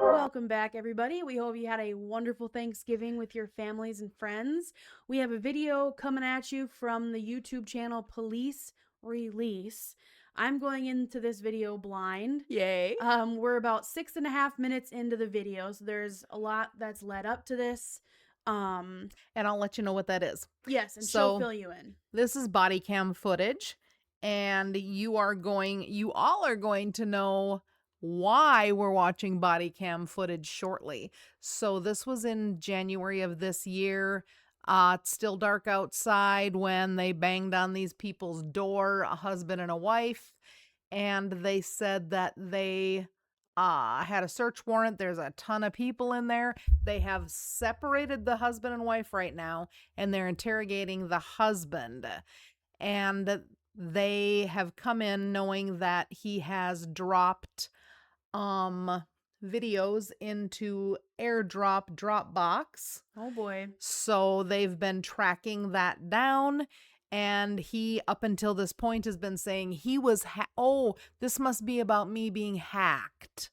Welcome back, everybody. We hope you had a wonderful Thanksgiving with your families and friends. We have a video coming at you from the YouTube channel Police Release. I'm going into this video blind. Yay. We're about 6.5 minutes into the video, so there's a lot that's led up to this. And I'll let you know what that is. Yes, and she'll fill you in. This is body cam footage, and you all are going to know why we're watching body cam footage shortly. So this was in January of this year. It's still dark outside when they banged on these people's door, a husband and a wife, and they said that they had a search warrant. There's a ton of people in there. They have separated the husband and wife right now, and they're interrogating the husband. And they have come in knowing that he has dropped videos into airdrop Dropbox. Oh boy. So they've been tracking that down, and he up until this point has been saying he was this must be about me being hacked.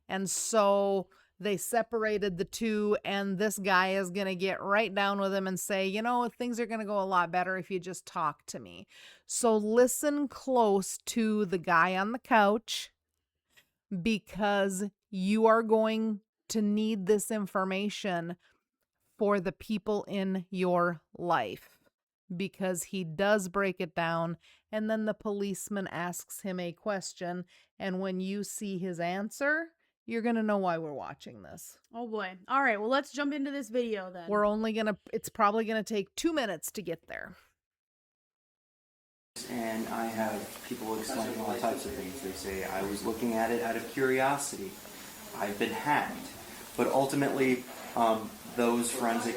And so they separated the two, and this guy is going to get right down with him and say, you know, things are going to go a lot better if you just talk to me. So listen close to the guy on the couch, because you are going to need this information for the people in your life, because he does break it down, and then the policeman asks him a question, and when you see his answer, you're going to know why we're watching this. Oh boy. All right, well, let's jump into this video then. It's probably going to take 2 minutes to get there. And I have people explaining all types of things. They say, I was looking at it out of curiosity. I've been hacked. But ultimately, those forensic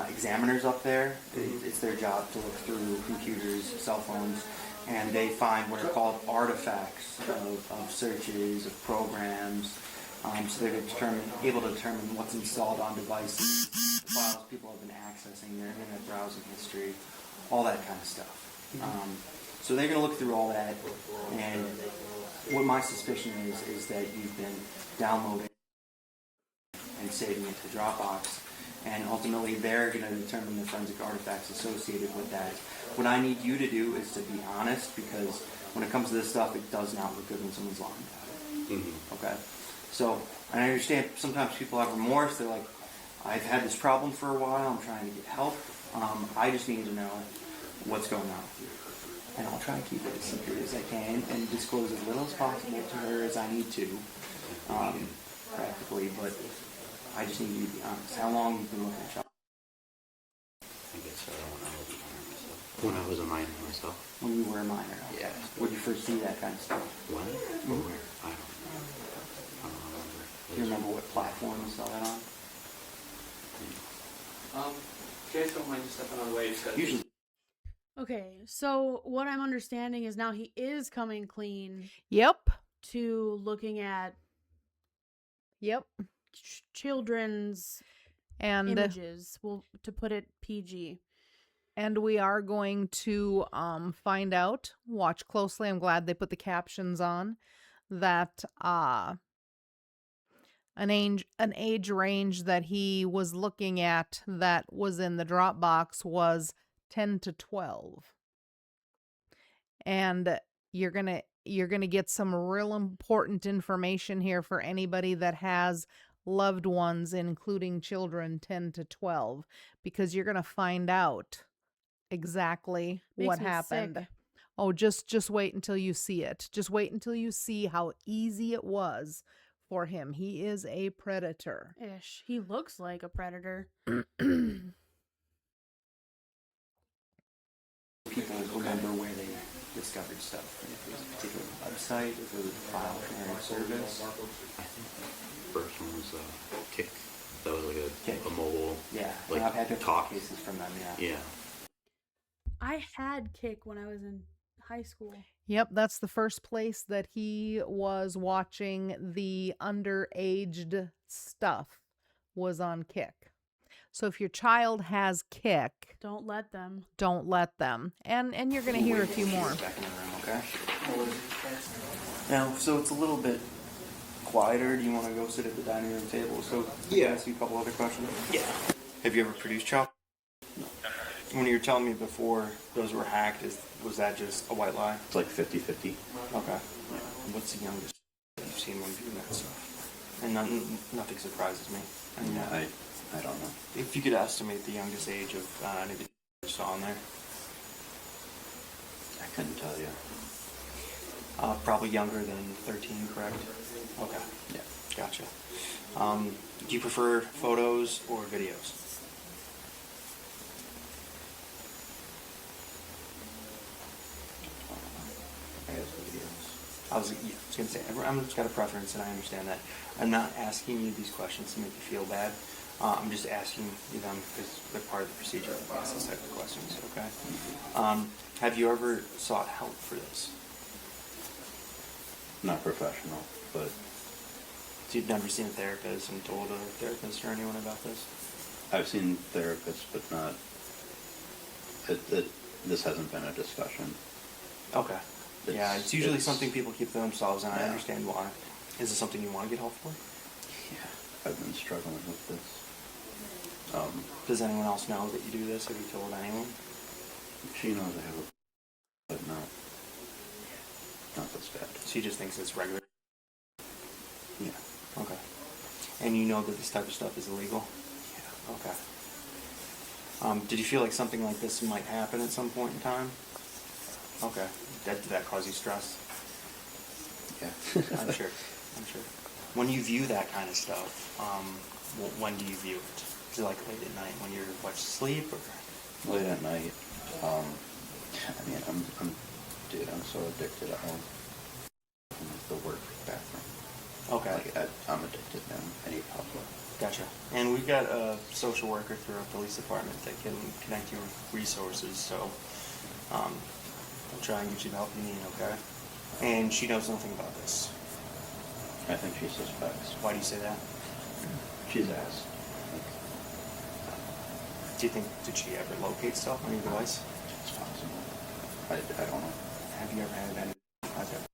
examiners up there, it's their job to look through computers, cell phones, and they find what are called artifacts of searches, of programs. So they're able to determine what's installed on devices, files people have been accessing, their internet browsing history, all that kind of stuff. So they're going to look through all that, and what my suspicion is that you've been downloading and saving it to Dropbox, and ultimately they're going to determine the forensic artifacts associated with that. What I need you to do is to be honest, because when it comes to this stuff, it does not look good when someone's lying about it. Okay? So, and I understand sometimes people have remorse. They're like, I've had this problem for a while, I'm trying to get help. I just need to know what's going on with you. And I'll try to keep it as secret as I can and disclose as little as possible to her as I need to, practically, but I just need you to be honest. How long have you been looking at child? I guess when I was a minor myself. When you were a minor? Yeah. Where did you first see that kind of stuff? When? Or where? I don't remember. Do you remember what platform you saw that on? If you guys don't mind just stepping out of the way, just got Usually. Okay, so what I'm understanding is now he is coming clean Yep. to looking at children's And images, well, to put it PG. And we are going to find out, watch closely, I'm glad they put the captions on, that an age range that he was looking at that was in the Dropbox was 10 to 12. And you're going to get some real important information here for anybody that has loved ones, including children 10 to 12, because you're going to find out exactly what happened. Sick. Oh, just wait until you see it. Just wait until you see how easy it was for him. He is a predator. Ish. He looks like a predator. People remember where they discovered stuff. If it was a particular website, if it was a file sharing service. I think the first one was Kick. That was like a mobile. Yeah, like I've had talk cases from them. Yeah. I had Kick when I was in high school. Yep, that's the first place that he was watching the underaged stuff, was on Kick. So if your child has Kick, Don't let them. don't let them. And you're going to hear a few more. Back in the room, okay? Now, so it's a little bit quieter. Do you want to go sit at the dining room table? So I can ask you a couple other questions. Yeah. Have you ever produced child? No. When you were telling me before those were hacked, was that just a white lie? It's like 50-50. Okay. What's the youngest you've seen when viewing that stuff? And nothing surprises me. And, Yeah, I don't know. if you could estimate the youngest age of anybody you saw in there, I couldn't tell you. probably younger than 13, correct? Okay. Yeah. Gotcha. Do you prefer photos or videos? I guess videos. I was going to say, everyone's got a preference, and I understand that. I'm not asking you these questions to make you feel bad. I'm just asking you them because they're part of the procedure to ask this type of questions, okay? Have you ever sought help for this? Not professional, but So you've never seen a therapist and told a therapist or anyone about this? I've seen therapists, but not. This hasn't been a discussion. Okay. Yeah, it's usually it's- something people keep to themselves, and I Yeah. understand why. Is it something you want to get help for? Yeah, I've been struggling with this. Does anyone else know that you do this? Have you told anyone? She knows I have a, but not this bad. She just thinks it's regular. Yeah. Okay. And you know that this type of stuff is illegal? Yeah. Okay. Did you feel like something like this might happen at some point in time? Okay. Did that cause you stress? Yeah. I'm sure. I'm sure. When you view that kind of stuff, when do you view it? Is it like late at night when you're asleep, or? Late at night. I mean, I'm so addicted. I'll the work bathroom. Okay. Like I'm addicted now. I need help. Gotcha. And we've got a social worker through our police department that can connect you with resources, so I'll try and get you the help you need, okay? And she knows nothing about this. I think she suspects. Why do you say that? She's asked. Do you think, did she ever locate stuff on your device? It's possible. I don't know. Have you ever had any contact?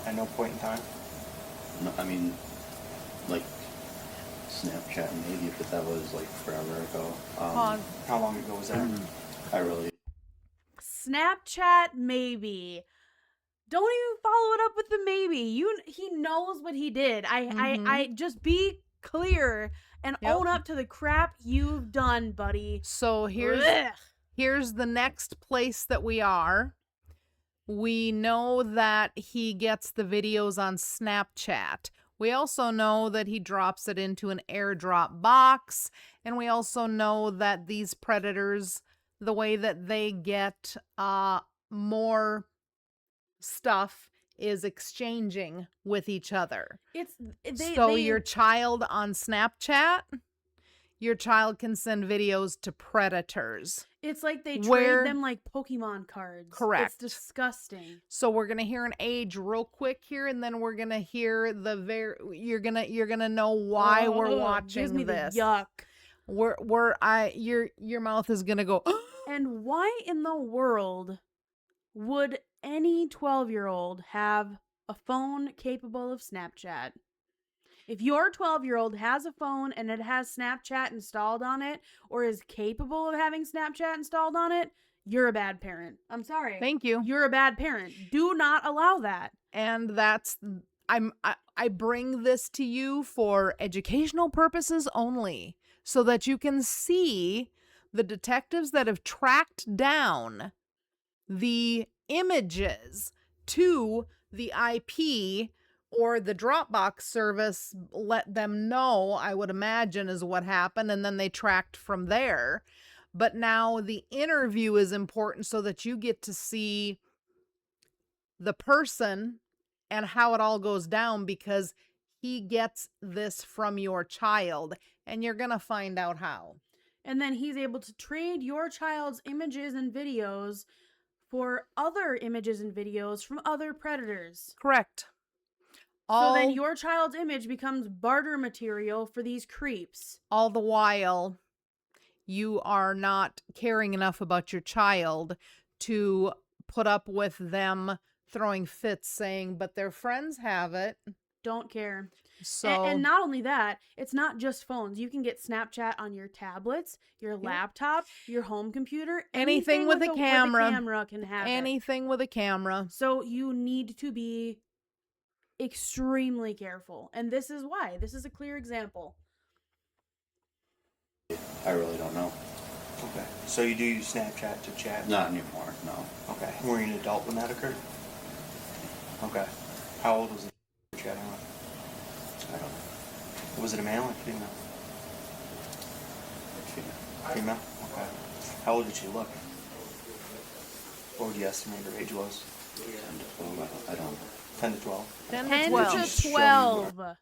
At no point in time? No, I mean, like Snapchat maybe, but that was like forever ago. Pause. How long ago was that? I really. Snapchat, maybe. Don't even follow it up with the maybe. He knows what he did. I just be clear and Yep. own up to the crap you've done, buddy. So Ugh. here's the next place that we are. We know that he gets the videos on Snapchat. We also know that he drops it into an airdrop box. And we also know that these predators, the way that they get more stuff is exchanging with each other. Your child on Snapchat, your child can send videos to predators. It's like they Where- trade them like Pokemon cards. Correct. It's disgusting. So we're gonna hear an age real quick here, and then we're gonna hear you're gonna know why we're Ugh, watching gives me this. The yuck. Your mouth is gonna go. And why in the world would any 12-year-old have a phone capable of Snapchat? If your 12-year-old has a phone and it has Snapchat installed on it, or is capable of having Snapchat installed on it, you're a bad parent. I'm sorry. Thank you. You're a bad parent. Do not allow that. And I bring this to you for educational purposes only, so that you can see the detectives that have tracked down the images to the IP, or the Dropbox service let them know, I would imagine, is what happened, and then they tracked from there. But now the interview is important so that you get to see the person and how it all goes down, because he gets this from your child, and you're going to find out how. And then he's able to trade your child's images and videos for other images and videos from other predators. Correct. So then your child's image becomes barter material for these creeps. All the while, you are not caring enough about your child to put up with them throwing fits saying, but their friends have it. Don't care. So And not only that, it's not just phones. You can get Snapchat on your tablets, your laptop, your home computer. anything with a camera. With a camera can have it. Anything with a camera. So you need to be extremely careful. And this is why. This is a clear example. I really don't know. Okay. So you do use Snapchat to chat? Not anymore, no. Okay. Were you an adult when that occurred? Okay. How old was the chatting with? I don't know. Was it a male or female? Female. Female? Okay. How old did she look? What would you estimate her age was? 10 to 12, I don't know. 10 to 12? 10 to 10 12. Just to show me 12.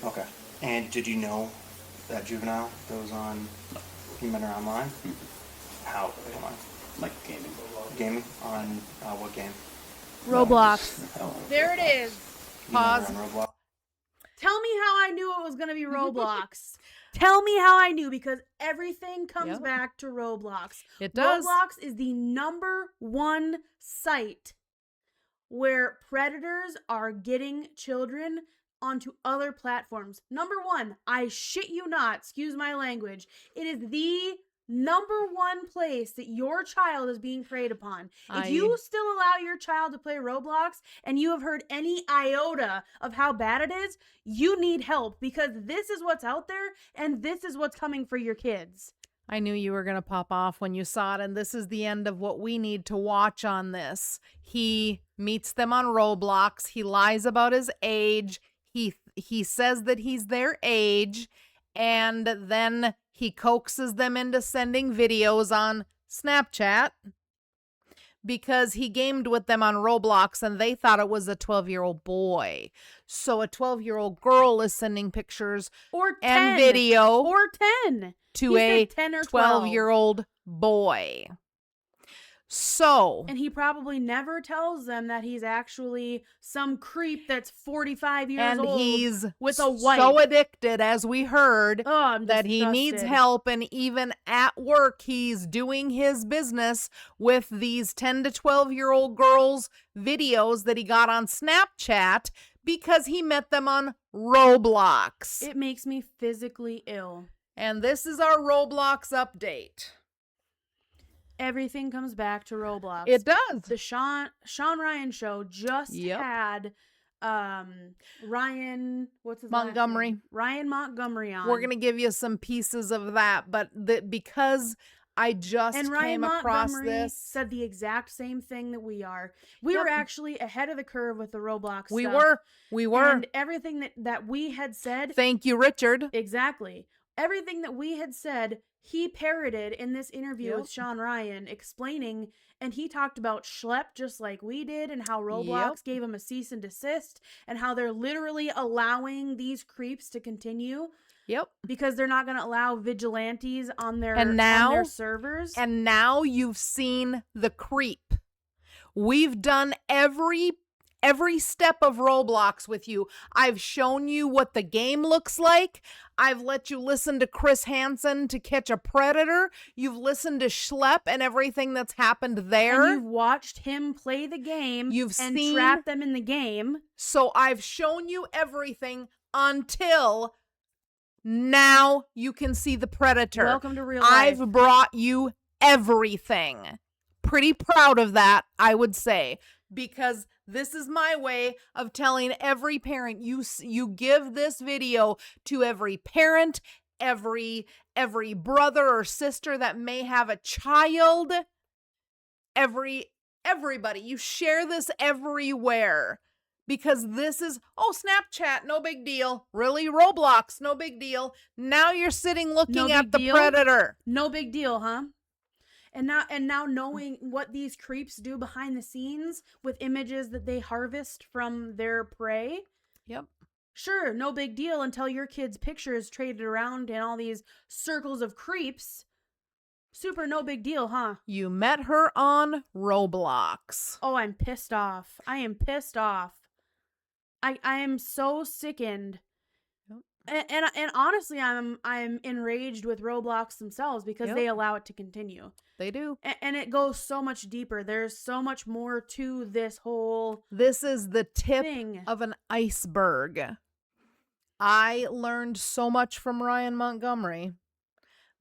Okay. And did you know that juvenile that was on, you met her online? How online? Like gaming. Gaming? On what game? Roblox. Oh, There it is. You met her Pause. on Roblox? Tell me how I knew it was going to be Roblox. Tell me how I knew, because everything comes Yep. back to Roblox. It does. Roblox is the #1 site where predators are getting children onto other platforms. #1, I shit you not, excuse my language. It is the #1 place that your child is being preyed upon. If you still allow your child to play Roblox and you have heard any iota of how bad it is, you need help, because this is what's out there and this is what's coming for your kids. I knew you were going to pop off when you saw it, and this is the end of what we need to watch on this. He meets them on Roblox. He lies about his age. He says that he's their age, and then he coaxes them into sending videos on Snapchat because he gamed with them on Roblox and they thought it was a 12-year-old boy. So a 12-year-old girl is sending pictures Or 10. and video Or 10. to He a said 10 or 12. 12-year-old boy. So, And he probably never tells them that he's actually some creep that's 45 years and old he's with a wife. so addicted, as we heard, Oh, I'm that he needs disgusted. help. And even at work, he's doing his business with these 10 to 12-year-old girls' videos that he got on Snapchat because he met them on Roblox. It makes me physically ill. And this is our Roblox update. Everything comes back to Roblox. It does. The Sean Ryan show just Yep. had Ryan, what's his Montgomery. last name? Ryan Montgomery on. We're going to give you some pieces of that, but because I just and Ryan came across Montgomery this. said the exact same thing that we are. We Yep. were actually ahead of the curve with the Roblox We stuff. were. And everything that we had said, Thank you, Richard. exactly. Everything that we had said, he parroted in this interview Yep. with Sean Ryan, explaining, and he talked about Schlepp just like we did, and how Roblox Yep. gave him a cease and desist, and how they're literally allowing these creeps to continue Yep. because they're not going to allow vigilantes on their, And on now- their servers. And now you've seen the creep. We've done every step of Roblox with you. I've shown you what the game looks like. I've let you listen to Chris Hansen to catch a predator. You've listened to Schlepp and everything that's happened there. And you've watched him play the game You've and seen- trap them in the game. So I've shown you everything until now you can see the predator. Welcome to real life. I've brought you everything. Pretty proud of that, I would say, because this is my way of telling every parent, you give this video to every parent, every brother or sister that may have a child, everybody. You share this everywhere. Because this is, Snapchat, no big deal. Really, Roblox, no big deal. Now you're sitting looking No at big the deal? predator. No big deal, huh? And now knowing what these creeps do behind the scenes with images that they harvest from their prey. Yep. Sure, no big deal until your kid's picture is traded around in all these circles of creeps. Super no big deal, huh? You met her on Roblox. Oh, I'm pissed off. I am pissed off. I am so sickened. Yep. And honestly, I'm enraged with Roblox themselves because Yep. they allow it to continue. They do. And it goes so much deeper. There's so much more to this whole This is the tip thing. of an iceberg. I learned so much from Ryan Montgomery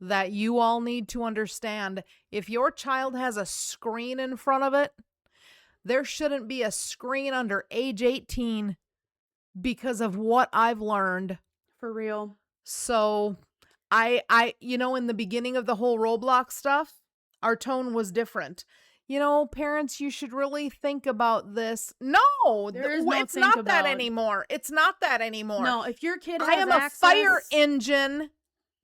that you all need to understand. If your child has a screen in front of it, there shouldn't be a screen under age 18 because of what I've learned. For real. So I in the beginning of the whole Roblox stuff, our tone was different. Parents, you should really think about this. No, There is no it's think not that about. anymore. It's not that anymore. No, if your kid has I am access, a fire engine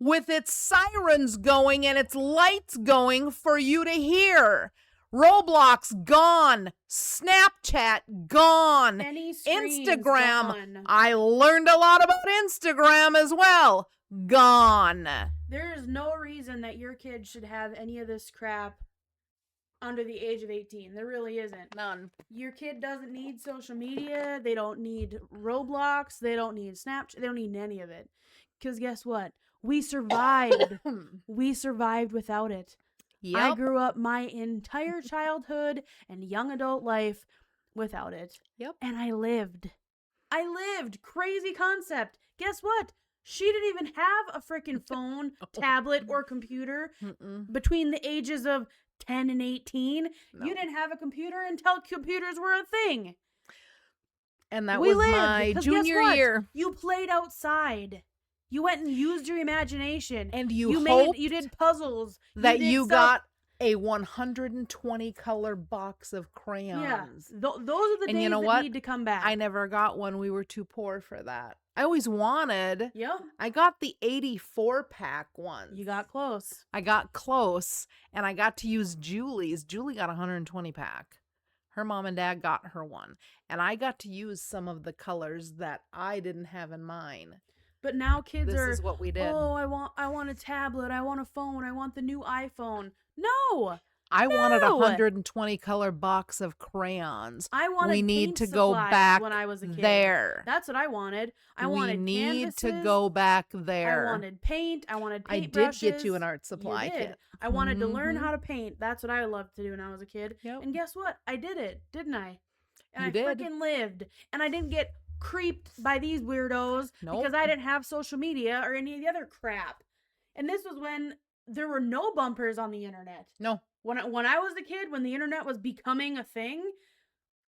with its sirens going and its lights going for you to hear. Roblox gone. Snapchat gone. any screen's Instagram. gone. I learned a lot about Instagram as well. Gone. There is no reason that your kid should have any of this crap under the age of 18. There really isn't. None. Your kid doesn't need social media. They don't need Roblox. They don't need Snapchat. They don't need any of it. Because guess what? We survived. We survived without it. Yep. I grew up my entire childhood and young adult life without it. Yep. And I lived. Crazy concept. Guess what? She didn't even have a freaking phone, tablet, or computer between the ages of 10 and 18. No. You didn't have a computer until computers were a thing. And that We was lived, my 'cause guess junior what? year. You played outside. You went and used your imagination. And you did puzzles. that did you stuff. got a 120 color box of crayons. Yeah. Those are the And days you know that what? need to come back. I never got one. We were too poor for that. I always wanted. Yep. I got the 84 pack ones. You got close. I got close and I got to use Julie's. Julie got a 120 pack. Her mom and dad got her one. And I got to use some of the colors that I didn't have in mine. But now kids This are, is what we did. oh, I want a tablet. I want a phone. I want the new iPhone. No. I wanted a No! 120 color box of crayons. I wanted We need paint to go supplies back when I was a kid. there. That's what I wanted. I wanted we need to canvases. go back there. I wanted paint. I wanted I paint did brushes. get you an art supply You did. kit. I wanted to learn Mhm. how to paint. That's what I loved to do when I was a kid. Yep. And guess what? I did it, didn't I? And You I did. freaking lived. And I didn't get creeped by these weirdos Nope. because I didn't have social media or any of the other crap. And this was when there were no bumpers on the internet. No. When I was a kid, when the internet was becoming a thing,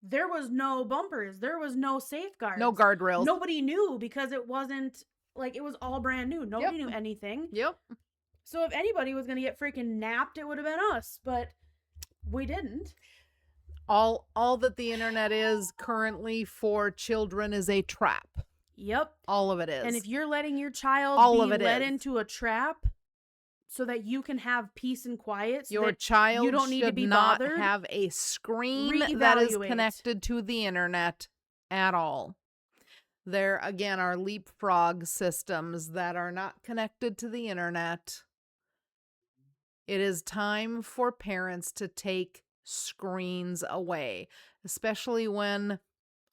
there was no bumpers. There was no safeguards. No guardrails. Nobody knew because it wasn't, like, it was all brand new. Nobody Yep. knew anything. Yep. So if anybody was going to get freaking napped, it would have been us. But we didn't. All that the internet is currently for children is a trap. Yep. All of it is. And if you're letting your child All be of it led is. into a trap so that you can have peace and quiet, so your that child you don't need to should be not bothered, have a screen that is reevaluate. connected to the internet at all. There again are leapfrog systems that are not connected to the internet. It is time for parents to take screens away, especially when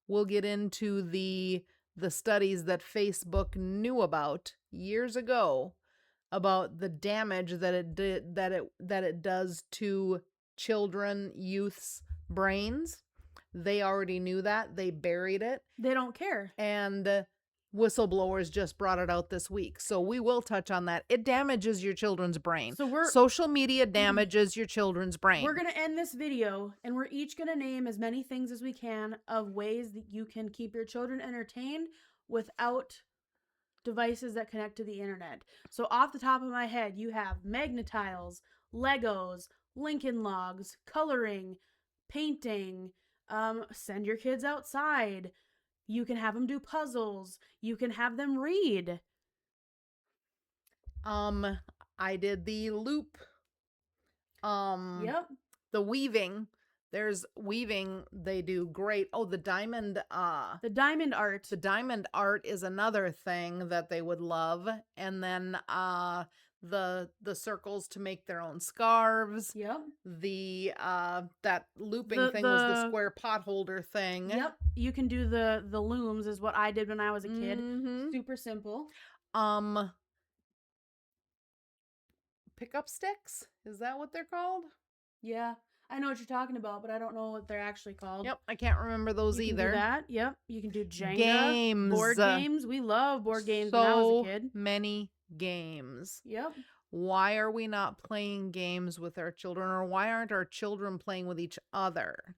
we'll get into the studies that Facebook knew about years ago about the damage that it does to children, youth's brains. They already knew that. They buried it. they don't care. And whistleblowers just brought it out this week. So we will touch on that. It damages your children's brain. So Social media damages your children's brain. we're going to end this video and we're each going to name as many things as we can of ways that you can keep your children entertained without devices that connect to the internet. So off the top of my head, you have Magnetiles, Legos, Lincoln Logs, coloring, painting, send your kids outside. You can have them do puzzles. You can have them read. I did the loop. Yep. The weaving. There's weaving. They do great. Oh, the diamond. The diamond art. The diamond art is another thing that they would love. And then the circles to make their own scarves. Yep. The that looping The- thing was the the- square pot holder thing. Yep. You can do the looms is what I did when I was a kid. Mhm. Super simple. Pickup sticks? Is that what they're called? Yeah. I know what you're talking about, but I don't know what they're actually called. Yep, I can't remember those You can either. do that. Yep. You can do Jenga. Games. Board games. We love board games when I was a So kid. many games. Yep. Why are we not playing games with our children, or why aren't our children playing with each other?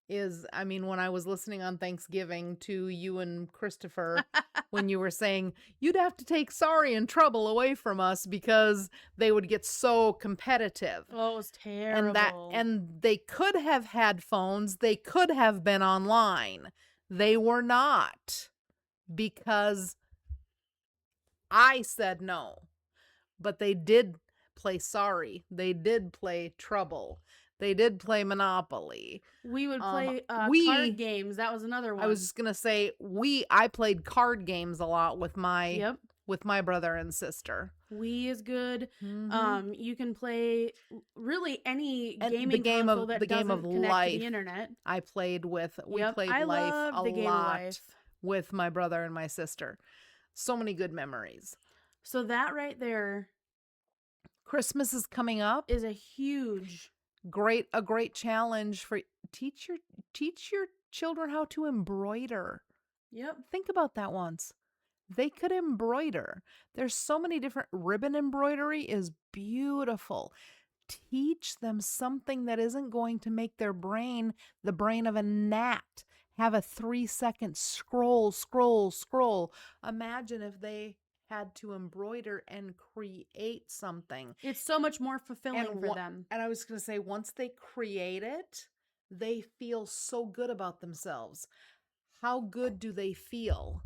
When I was listening on Thanksgiving to you and Christopher, when you were saying you'd have to take Sorry and Trouble away from us because they would get so competitive. Oh, it was terrible. And they could have had phones, they could have been online. They were not, because I said no. But they did play Sorry. They did play Trouble. They did play Monopoly. We would play we- card games. That was another one. I was just gonna say I played card games a lot with my Yep. with my brother and sister. Wii is good. Mhm. You can play really any And the gaming game console of- that the game doesn't of connect life. to the internet. I played with we Yep, played I Life love a the game of lot Life. with my brother and my sister. So many good memories. So that right there Christmas is coming up. is a huge. A great challenge for teach your children how to embroider. Yep. Think about that once. They could embroider. There's so many different ribbon embroidery is beautiful. Teach them something that isn't going to make their brain the brain of a gnat. Have a 3-second scroll. Imagine if they had to embroider and create something. It's so much more fulfilling for wa- them. And I was going to say, once they create it, they feel so good about themselves. How good do they feel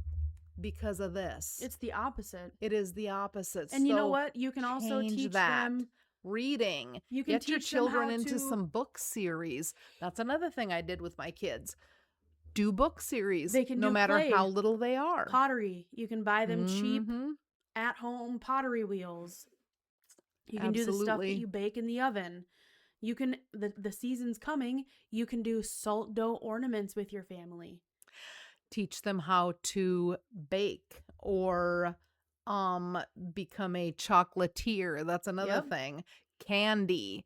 because of this? It's the opposite. It is the opposite. And you know So what? You can also change teach that. them. Reading. You can Get your teach them how children into to- some book series. That's another thing I did with my kids. Do book series. They can no do matter clay, how little they are. Pottery. You can buy them cheap Mhm. at-home pottery wheels. You can do the stuff Absolutely. that you bake in the oven. You can the season's coming. You can do salt dough ornaments with your family. Teach them how to bake or become a chocolatier. That's another Yep. thing. Candy.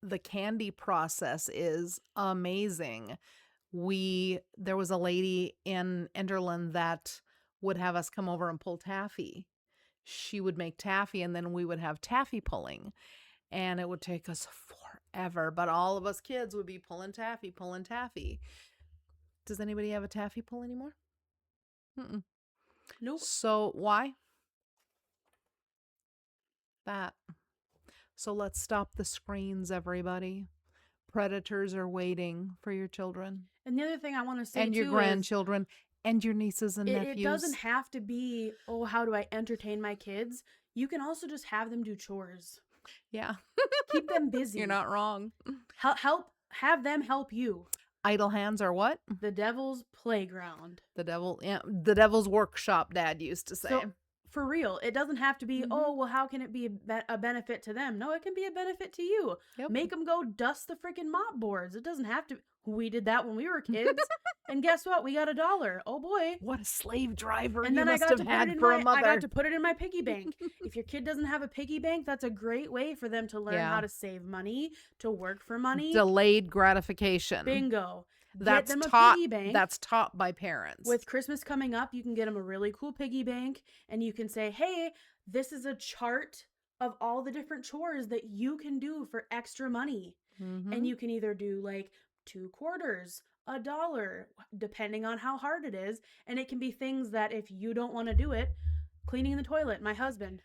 The candy process is amazing. There was a lady in Enderlin that would have us come over and pull taffy. She would make taffy, and then we would have taffy pulling, and it would take us forever, but all of us kids would be pulling taffy. Does anybody have a taffy pull anymore? Mm-mm. Nope. So why? That. So let's stop the screens, everybody. Predators are waiting for your children And the other thing I want to say and your too grandchildren and your nieces and is nephews. it doesn't have to be, oh, how do I entertain my kids? You can also just have them do chores. Yeah. Keep them busy. You're not wrong. Have them help you. Idle hands are what? The devil's playground. The devil's workshop, Dad used to say. So, for real, it doesn't have to be, Mhm. oh, well, how can it be a benefit to them? No, it can be a benefit to you. Yep. Make them go dust the freaking mop boards. It doesn't have to. We did that when we were kids. And guess what? We got $1. Oh, boy. What a slave driver And you then I must got have to put had it in for my, a mother. I got to put it in my piggy bank. If your kid doesn't have a piggy bank, that's a great way for them to learn Yeah. how to save money, to work for money. Delayed gratification. Bingo. That's Get them taught. a piggy bank. That's taught by parents. With Christmas coming up, you can get them a really cool piggy bank, and you can say, hey, this is a chart of all the different chores that you can do for extra money. Mhm. And you can either do like 2 quarters, $1, depending on how hard it is. And it can be things that if you don't want to do it, cleaning the toilet, my husband,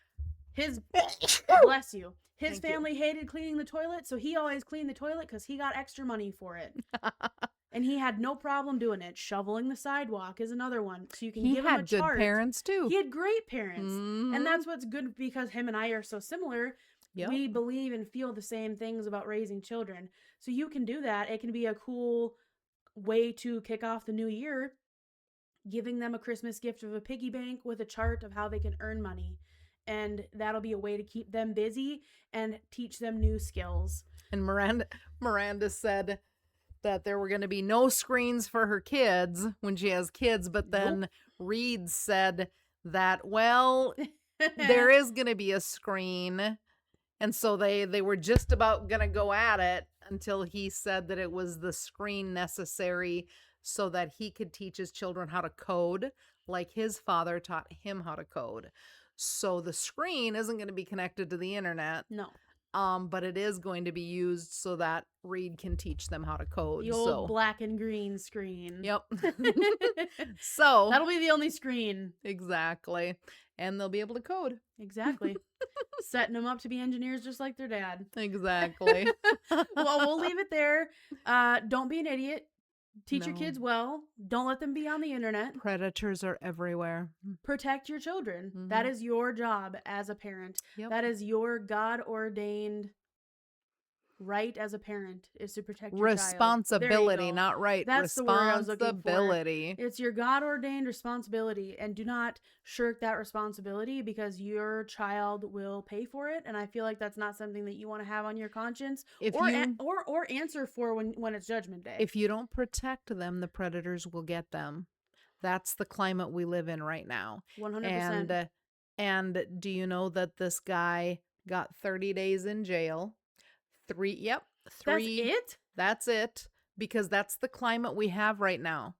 bless you. His Thank you. family hated cleaning the toilet, so he always cleaned the toilet because he got extra money for it. And he had no problem doing it. Shoveling the sidewalk is another one. So you can He give him a had good chart. parents too. He had great parents. Mhm. And that's what's good because him and I are so similar. Yep. We believe and feel the same things about raising children. So you can do that. It can be a cool way to kick off the new year. giving them a Christmas gift of a piggy bank with a chart of how they can earn money. And that'll be a way to keep them busy and teach them new skills. And Miranda said that there were going to be no screens for her kids when she has kids, but then Reed said that, well, there is going to be a screen. And so they were just about going to go at it until he said that it was the screen necessary so that he could teach his children how to code like his father taught him how to code. So the screen isn't going to be connected to the internet. No. But it is going to be used so that Reed can teach them how to code. The old black and green screen. Yep. So that'll be the only screen. Exactly. And they'll be able to code. Exactly. Setting them up to be engineers just like their dad. Exactly. Well, we'll leave it there. Don't be an idiot. Teach your kids well. Don't let them be on the internet. Predators are everywhere. Protect your children. That is your job as a parent. Yep. That is your God-ordained right as a parent, is to protect your responsibility, child. not right. That's the word I was looking for. Responsibility. It's your God-ordained responsibility, and do not shirk that responsibility because your child will pay for it. And I feel like that's not something that you want to have on your conscience or answer for when it's Judgment Day. If you don't protect them, the predators will get them. That's the climate we live in right now. 100%. And do you know that this guy got 30 days in jail? Three. That's it? That's it. Because that's the climate we have right now.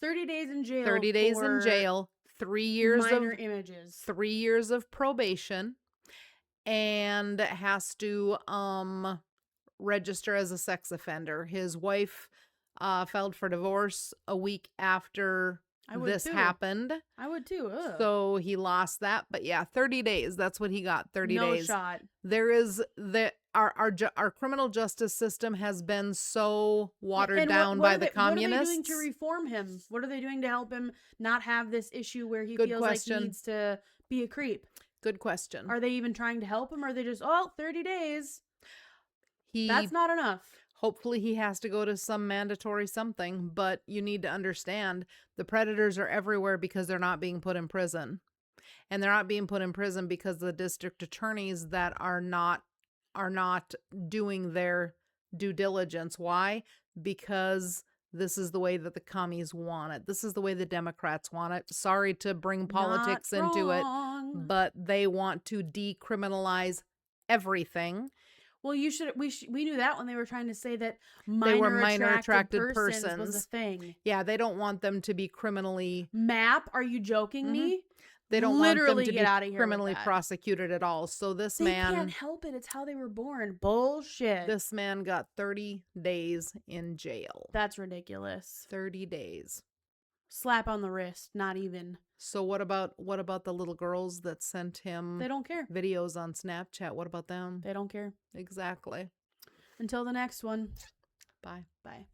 30 days in jail. 30 days in jail. 3 years minor images. 3 years of probation, and has to register as a sex offender. His wife filed for divorce a week after this happened. I would too. Ugh. So he lost that. But yeah, 30 days. That's what he got. 30 days. No shot. There is our criminal justice system has been so watered down by the communists. What are they doing to reform him? What are they doing to help him not have this issue where he feels like he needs to be a creep? Good question. Are they even trying to help him? Or are they just, 30 days? That's not enough. Hopefully he has to go to some mandatory something, but you need to understand the predators are everywhere because they're not being put in prison. And they're not being put in prison because the district attorneys that are not doing their due diligence. Why? Because this is the way that the commies want it. This is the way the Democrats want it. Sorry to bring politics into it, but they want to decriminalize everything. Well, we knew that when they were trying to say that minor attracted persons was a thing. Yeah, they don't want them to be criminally. Map? Are you joking me? They don't literally want them to get out be of here criminally prosecuted at all. So they can't help it. It's how they were born. Bullshit. This man got 30 days in jail. That's ridiculous. 30 days. Slap on the wrist. Not even. So what about the little girls that sent him? They don't care. Videos on Snapchat. What about them? They don't care. Exactly. Until the next one. Bye. Bye.